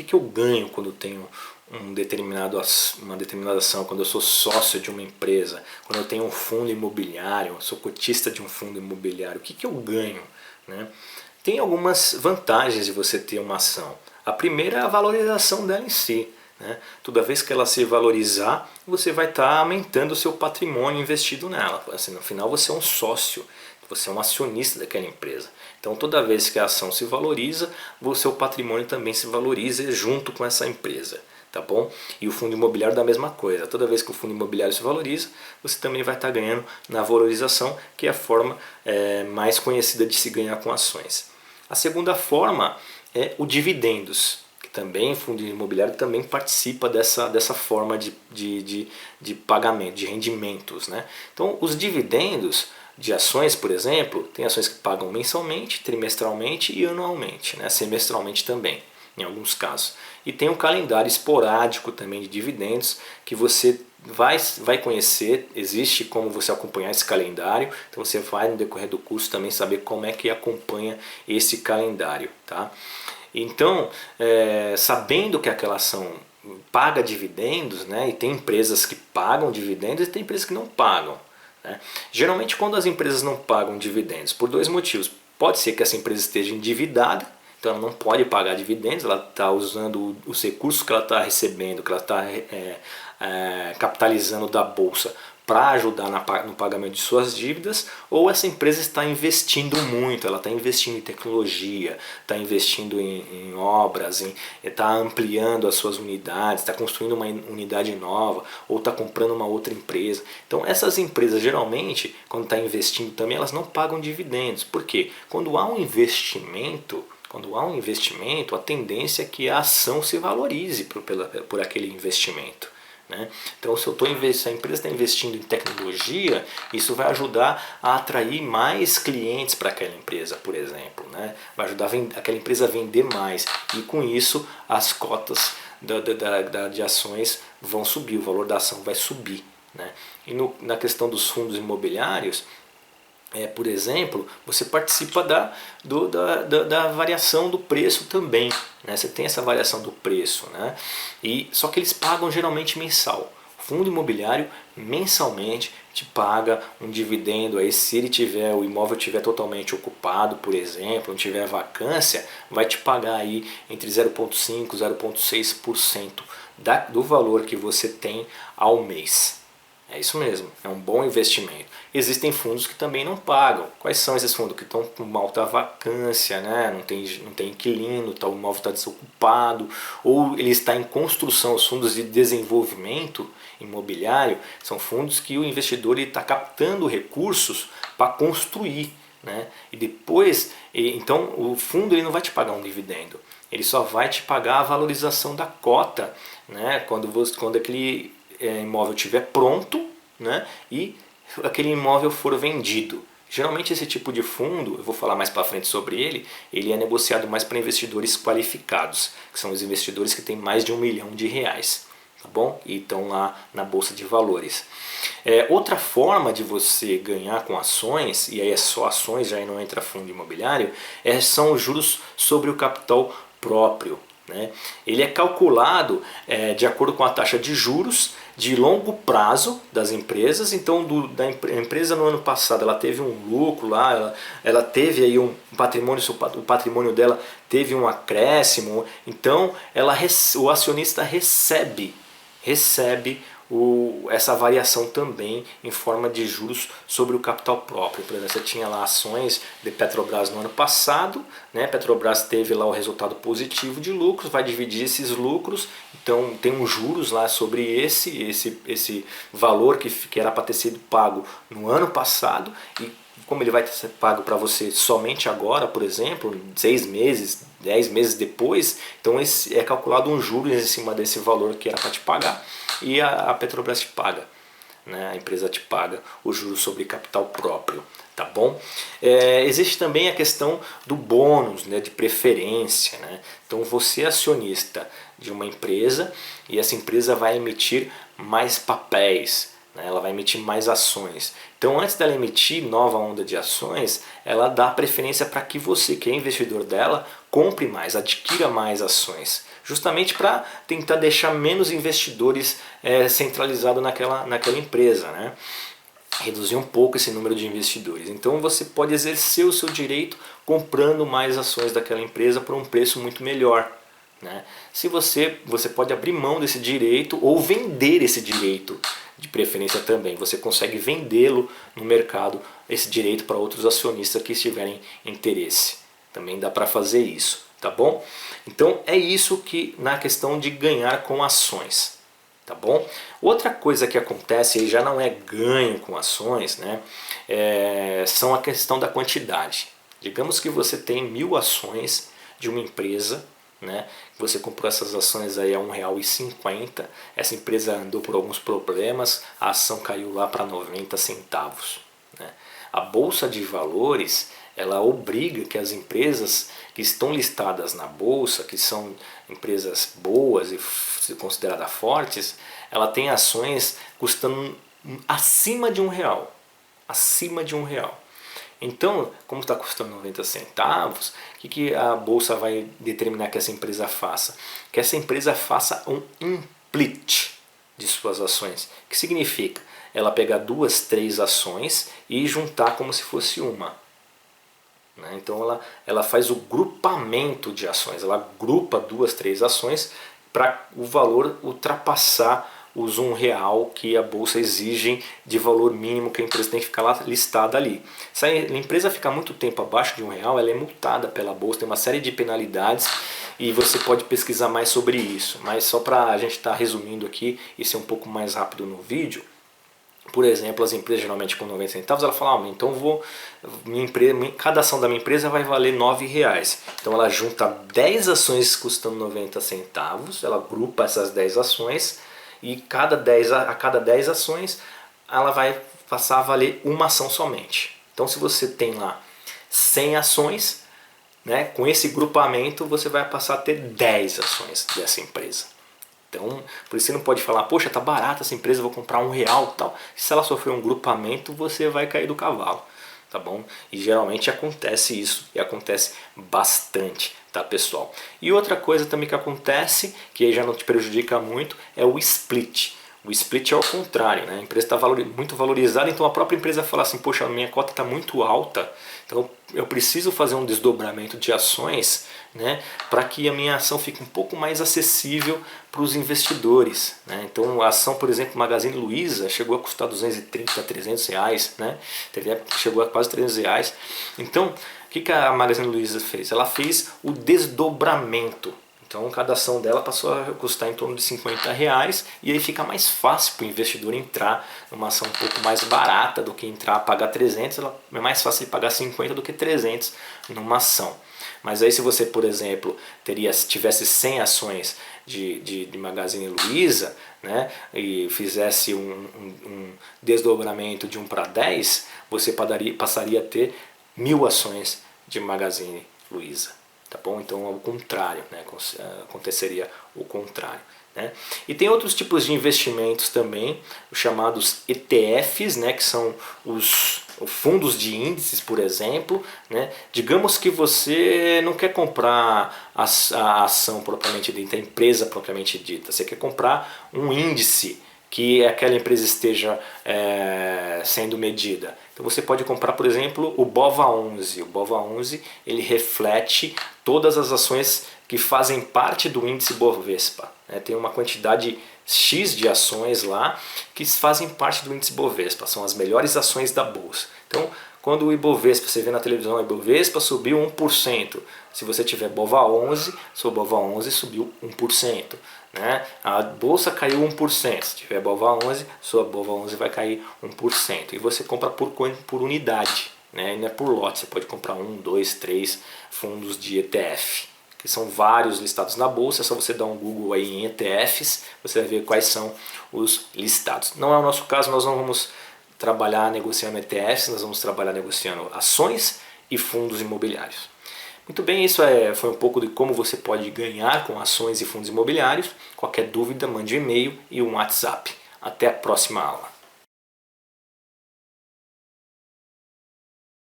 que eu ganho quando eu tenho uma determinada ação, quando eu sou sócio de uma empresa, quando eu tenho um fundo imobiliário, sou cotista de um fundo imobiliário, o que eu ganho, né? Tem algumas vantagens de você ter uma ação. A primeira é a valorização dela em si, né? Toda vez que ela se valorizar, você vai estar aumentando o seu patrimônio investido nela. Assim, no final você é um sócio, você é um acionista daquela empresa. Então toda vez que a ação se valoriza, o seu patrimônio também se valoriza junto com essa empresa. Tá bom? E o fundo imobiliário da mesma coisa. Toda vez que o fundo imobiliário se valoriza, você também vai estar ganhando na valorização, que é a forma mais conhecida de se ganhar com ações. A segunda forma é o dividendos, que também o fundo imobiliário também participa dessa forma de pagamento, de rendimentos, né? Então os dividendos de ações, por exemplo, tem ações que pagam mensalmente, trimestralmente e anualmente, né? Semestralmente também, em alguns casos. E tem um calendário esporádico também de dividendos que você vai conhecer, existe como você acompanhar esse calendário, então você vai no decorrer do curso também saber como é que acompanha esse calendário, tá? Então, sabendo que aquela ação paga dividendos, né, e tem empresas que pagam dividendos e tem empresas que não pagam, né? Geralmente quando as empresas não pagam dividendos, por dois motivos, pode ser que essa empresa esteja endividada, então ela não pode pagar dividendos, ela está usando os recursos que ela está recebendo, que ela está capitalizando da bolsa para ajudar no pagamento de suas dívidas, ou essa empresa está investindo muito, ela está investindo em tecnologia, está investindo em obras, está ampliando as suas unidades, está construindo uma unidade nova, ou está comprando uma outra empresa. Então essas empresas geralmente, quando está investindo também, elas não pagam dividendos. Por quê? Quando há um investimento, a tendência é que a ação se valorize por aquele investimento, né? Então se a empresa está investindo em tecnologia, isso vai ajudar a atrair mais clientes para aquela empresa, por exemplo, né? Vai ajudar aquela empresa a vender mais e com isso as cotas de ações vão subir, o valor da ação vai subir, né? E na questão dos fundos imobiliários, por exemplo, você participa da variação do preço também, né? Você tem essa variação do preço, né? Só que eles pagam geralmente mensal. O fundo imobiliário mensalmente te paga um dividendo aí, se o imóvel estiver totalmente ocupado, por exemplo, não tiver vacância, vai te pagar aí entre 0,5% e 0,6% do valor que você tem ao mês. É isso mesmo, é um bom investimento. Existem fundos que também não pagam. Quais são esses fundos? Que estão com alta vacância, né? não tem inquilino, o imóvel está desocupado, ou ele está em construção. Os fundos de desenvolvimento imobiliário são fundos que o investidor está captando recursos para construir, né? E depois, então o fundo ele não vai te pagar um dividendo, ele só vai te pagar a valorização da cota, né? Quando aquele imóvel estiver pronto, né, e aquele imóvel for vendido. Geralmente esse tipo de fundo, eu vou falar mais para frente sobre ele é negociado mais para investidores qualificados, que são os investidores que têm mais de R$ 1 milhão, tá bom? E estão lá na Bolsa de Valores. Outra forma de você ganhar com ações, e aí é só ações, já não entra fundo imobiliário, são os juros sobre o capital próprio, né? Ele é calculado de acordo com a taxa de juros de longo prazo das empresas. Então a empresa no ano passado ela teve um lucro lá, ela teve aí um patrimônio, o patrimônio dela teve um acréscimo, então o acionista recebe essa variação também em forma de juros sobre o capital próprio. Por exemplo, você tinha lá ações de Petrobras no ano passado, né? Petrobras teve lá o resultado positivo de lucros, vai dividir esses lucros, então tem um juros lá sobre esse valor que era para ter sido pago no ano passado, e como ele vai ser pago para você somente agora, por exemplo, 6 meses, 10 meses depois, então é calculado um juros em cima desse valor que era para te pagar, e a Petrobras te paga, né? A empresa te paga o juros sobre capital próprio, tá bom? Existe também a questão do bônus, né, de preferência, né? Então você é acionista de uma empresa e essa empresa vai emitir mais papéis, né? Ela vai emitir mais ações. Então antes dela emitir nova onda de ações, ela dá preferência para que você, que é investidor dela, compre mais, adquira mais ações, justamente para tentar deixar menos investidores centralizados naquela empresa, né? Reduzir um pouco esse número de investidores. Então você pode exercer o seu direito comprando mais ações daquela empresa por um preço muito melhor, né? Se você pode abrir mão desse direito ou vender esse direito, de preferência também. Você consegue vendê-lo no mercado, esse direito, para outros acionistas que tiverem interesse. Também dá para fazer isso, tá bom? Então é isso que na questão de ganhar com ações. Tá bom? Outra coisa que acontece aí já não é ganho com ações, né? São a questão da quantidade. Digamos que você tem 1000 ações de uma empresa, né? Você comprou essas ações aí a R$1,50, essa empresa andou por alguns problemas, a ação caiu lá para 90 centavos. Né? A Bolsa de Valores, ela obriga que as empresas que estão listadas na Bolsa, que são empresas boas e consideradas fortes, ela tem ações custando acima de R$1. Acima de R$1. Então, como está custando 90 centavos, o que a Bolsa vai determinar que essa empresa faça? Que essa empresa faça um split de suas ações. O que significa? Ela pegar 2, 3 ações e juntar como se fosse uma. Então ela faz o grupamento de ações, ela grupa 2, 3 ações para o valor ultrapassar os R$1 que a Bolsa exige de valor mínimo que a empresa tem que ficar lá listada ali. Se a empresa ficar muito tempo abaixo de R$1, ela é multada pela Bolsa, tem uma série de penalidades e você pode pesquisar mais sobre isso. Mas só para a gente estar resumindo aqui e ser um pouco mais rápido no vídeo, por exemplo, as empresas geralmente com 90 centavos, ela fala, então cada ação da minha empresa vai valer R$9. Então ela junta 10 ações custando 90 centavos, ela grupa essas 10 ações e a cada 10 ações ela vai passar a valer uma ação somente. Então se você tem lá 100 ações, né, com esse grupamento você vai passar a ter 10 ações dessa empresa. Então, por isso você não pode falar, poxa, tá barata essa empresa, vou comprar R$1 e tal. Se ela sofrer um grupamento, você vai cair do cavalo, tá bom? E geralmente acontece isso, e acontece bastante, tá, pessoal? E outra coisa também que acontece, que já não te prejudica muito, é o split. O split é o contrário, né? A empresa está muito valorizada, então a própria empresa fala assim, poxa, a minha cota está muito alta, então eu preciso fazer um desdobramento de ações, né, para que a minha ação fique um pouco mais acessível para os investidores. Né? Então a ação, por exemplo, Magazine Luiza chegou a custar 230, 300 reais, né? Chegou a quase 300 reais. Então o que a Magazine Luiza fez? Ela fez o desdobramento. Então cada ação dela passou a custar em torno de 50 reais e aí fica mais fácil para o investidor entrar numa ação um pouco mais barata do que entrar a pagar 300, é mais fácil ele pagar 50 do que 300 numa ação. Mas aí se você, por exemplo, tivesse 100 ações de Magazine Luiza, né, e fizesse um desdobramento de 1 para 10, você passaria a ter 1000 ações de Magazine Luiza. Tá bom? Então ao contrário, né? Aconteceria o contrário. Né? E tem outros tipos de investimentos também, os chamados ETFs, né? Que são os fundos de índices, por exemplo. Né? Digamos que você não quer comprar a ação propriamente dita, a empresa propriamente dita, você quer comprar um índice que aquela empresa esteja sendo medida. Então você pode comprar, por exemplo, o BOVA11. O BOVA11 ele reflete todas as ações que fazem parte do índice Bovespa. Tem uma quantidade X de ações lá que fazem parte do índice Bovespa. São as melhores ações da bolsa. Então, quando o Ibovespa, você vê na televisão, o Ibovespa subiu 1%. Se você tiver BOVA11, seu BOVA11 subiu 1%. Né? A bolsa caiu 1%. Se tiver BOVA11, sua BOVA11 vai cair 1%. E você compra por unidade, né? Não é por lote. Você pode comprar 1, 2, 3 fundos de ETF, que são vários listados na bolsa. É só você dar um Google aí em ETFs, você vai ver quais são os listados. Não é o nosso caso, nós não vamos trabalhar negociando ETFs, nós vamos trabalhar negociando ações e fundos imobiliários. Muito bem, isso foi um pouco de como você pode ganhar com ações e fundos imobiliários. Qualquer dúvida, mande um e-mail e um WhatsApp. Até a próxima aula.